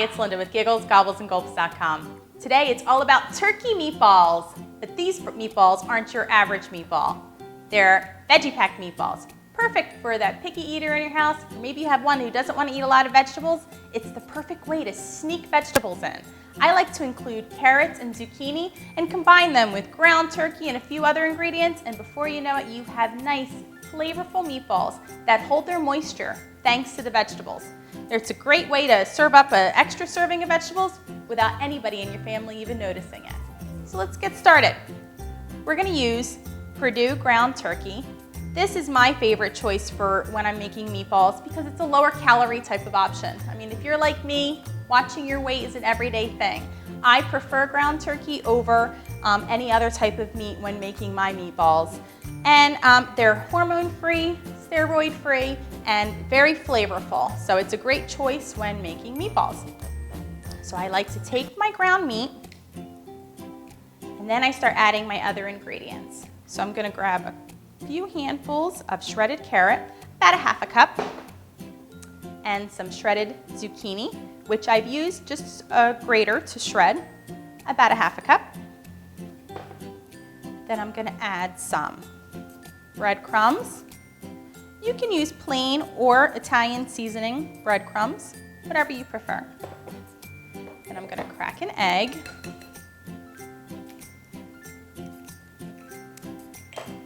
it's Linda with GigglesGobblesandGulps.com. Today it's all about turkey meatballs, but these meatballs aren't your average meatball. They're veggie packed meatballs. Perfect for that picky eater in your house. Maybe you have one who doesn't want to eat a lot of vegetables. It's the perfect way to sneak vegetables in. I like to include carrots and zucchini and combine them with ground turkey and a few other ingredients, and before you know it, you have nice, flavorful meatballs that hold their moisture thanks to the vegetables. It's a great way to serve up an extra serving of vegetables without anybody in your family even noticing it. So let's get started. We're going to use Perdue ground turkey. This is my favorite choice for when I'm making meatballs because it's a lower calorie type of option. I mean, if you're like me, watching your weight is an everyday thing. I prefer ground turkey over any other type of meat when making my meatballs. And they're hormone-free, steroid-free, and very flavorful. So it's a great choice when making meatballs. So I like to take my ground meat and then I start adding my other ingredients. So I'm gonna grab a few handfuls of shredded carrot, about a half a cup, and some shredded zucchini, which I've used just a grater to shred, about a half a cup. Then I'm gonna add some breadcrumbs. You can use plain or Italian seasoning breadcrumbs, whatever you prefer. Then I'm gonna crack an egg.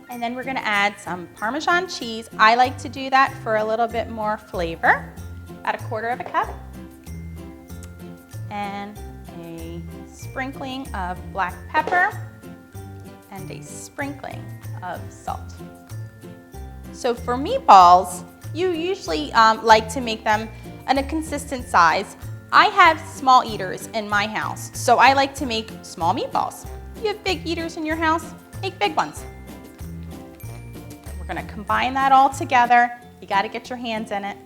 And then we're gonna add some Parmesan cheese. I like to do that for a little bit more flavor, about a quarter of a cup. And a sprinkling of black pepper and a sprinkling of salt. So for meatballs, you usually like to make them in a consistent size. I have small eaters in my house, so I like to make small meatballs. If you have big eaters in your house, make big ones. We're gonna combine that all together. You gotta get your hands in it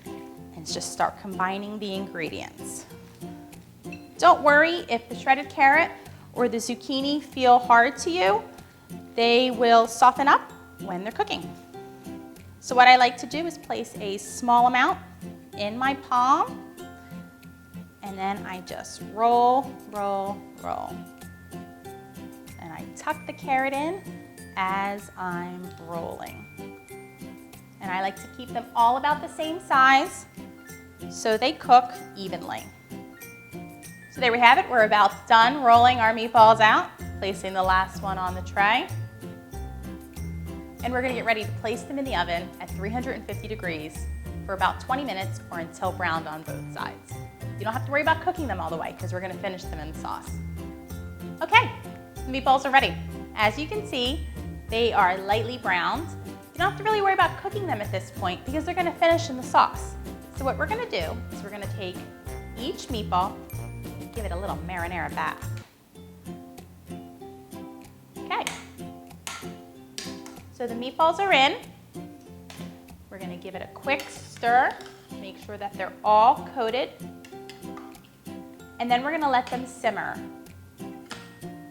and just start combining the ingredients. Don't worry if the shredded carrot or the zucchini feel hard to you. They will soften up when they're cooking. So what I like to do is place a small amount in my palm, and then I just roll, roll, roll. And I tuck the carrot in as I'm rolling. And I like to keep them all about the same size so they cook evenly. So there we have it. We're about done rolling our meatballs out, placing the last one on the tray. And we're gonna get ready to place them in the oven at 350 degrees for about 20 minutes or until browned on both sides. You don't have to worry about cooking them all the way because we're gonna finish them in the sauce. Okay, the meatballs are ready. As you can see, they are lightly browned. You don't have to really worry about cooking them at this point because they're gonna finish in the sauce. So what we're gonna do is we're gonna take each meatball and give it a little marinara bath. Okay. So the meatballs are in. We're gonna give it a quick stir, make sure that they're all coated. And then we're gonna let them simmer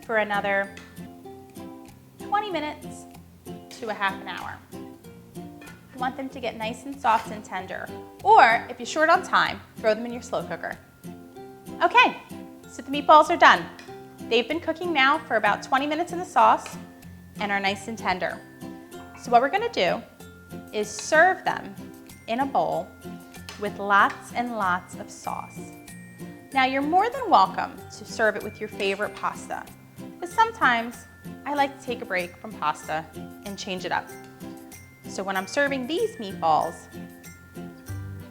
for another 20 minutes to a half an hour. You want them to get nice and soft and tender. Or if you're short on time, throw them in your slow cooker. Okay, so the meatballs are done. They've been cooking now for about 20 minutes in the sauce and are nice and tender. So what we're gonna do is serve them in a bowl with lots and lots of sauce. Now you're more than welcome to serve it with your favorite pasta, but sometimes I like to take a break from pasta and change it up. So when I'm serving these meatballs,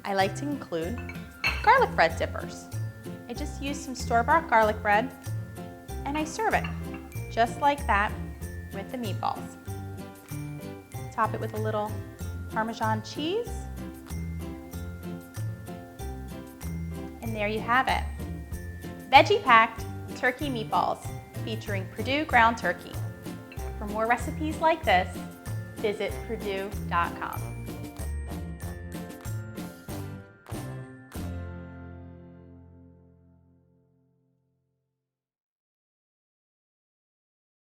I like to include garlic bread dippers. I just use some store-bought garlic bread and I serve it just like that with the meatballs. Top it with a little Parmesan cheese. And there you have it. Veggie packed turkey meatballs featuring Perdue ground turkey. For more recipes like this, visit Perdue.com.